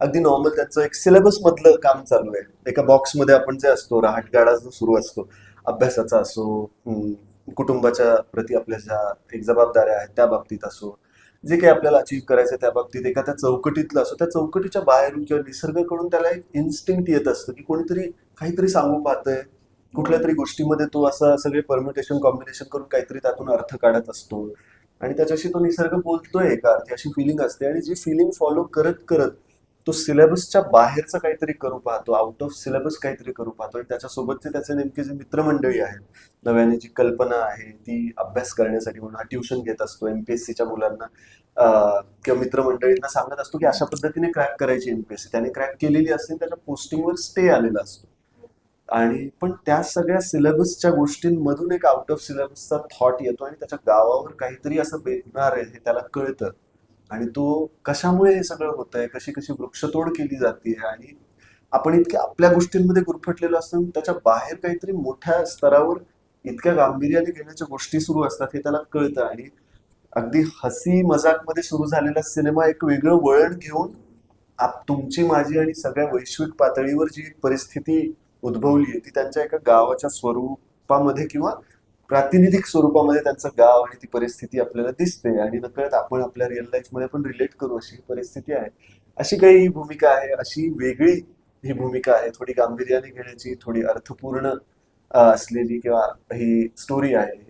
अगदी नॉर्मल त्यांचं एक सिलेबस मधलं काम चालू आहे. एका बॉक्समध्ये आपण जे असतो, रहाटगाडा जो सुरू असतो, अभ्यासाचा असो, कुटुंबाच्या प्रती आपल्या ज्या एक जबाबदाऱ्या आहेत त्या बाबतीत असो, जे काही आपल्याला अचीव्ह करायचं त्या बाबतीत एखाद्या चौकटीतलं असो, त्या चौकटीच्या बाहेरून किंवा निसर्गाकडून त्याला एक इन्स्टिंक्ट येत असतं की कोणीतरी काहीतरी सांगू पाहतंय, कुठल्या तरी गोष्टीमध्ये तो असं सगळे परम्युटेशन कॉम्बिनेशन करून काहीतरी त्यातून अर्थ काढत असतो आणि त्याच्याशी तो निसर्ग बोलतोय एका अर्थी, अशी फिलिंग असते. आणि जी फिलिंग फॉलो करत करत तो सिलेबसच्या बाहेरचं काहीतरी करू पाहतो, आउट ऑफ सिलेबस काहीतरी करू पाहतो आणि त्याच्यासोबतचे त्याचे नेमके जे मित्रमंडळी आहेत, नव्याने जी कल्पना आहे ती अभ्यास करण्यासाठी म्हणून हा ट्युशन घेत असतो एमपीएससीच्या मुलांना, किंवा मित्रमंडळींना सांगत असतो की अशा पद्धतीने क्रॅक करायची एमपीएससी. त्याने क्रॅक केलेली असते, त्याच्या पोस्टिंगवर स्टे आलेला असतो. आणि पण त्या सगळ्या सिलेबसच्या गोष्टींमधून एक आउट ऑफ सिलेबसचा थॉट येतो आणि त्याच्या गावावर काहीतरी असं बेतणार आहे हे त्याला कळतं. आणि तो कशामुळे हे सगळं होत आहे, कशी कशी वृक्षतोड केली जाते आणि आपण इतक्या आपल्या गोष्टींमध्ये गुरफटलेलो असतो, त्याच्या बाहेर काहीतरी मोठ्या स्तरावर इतक्या गांभीर्याने घेण्याच्या गोष्टी सुरू असतात हे त्याला कळतं. आणि अगदी हसी मजाक मध्ये सुरू झालेला सिनेमा एक वेगळं वळण घेऊन तुमची माझी आणि सगळ्या वैश्विक पातळीवर जी परिस्थिती उद्भवली आहे ती त्यांच्या एका गावाच्या स्वरूपामध्ये किंवा प्रातिनिधिक स्वरूपामध्ये त्यांचं गाव आणि ती परिस्थिती आपल्याला दिसते आणि नकळत आपण आपल्या रिअल लाईफ मध्ये पण रिलेट करू अशी ही परिस्थिती आहे. अशी काही ही भूमिका आहे, अशी वेगळी ही भूमिका आहे, थोडी गांभीर्याने घेण्याची, थोडी अर्थपूर्ण असलेली किंवा ही स्टोरी आहे.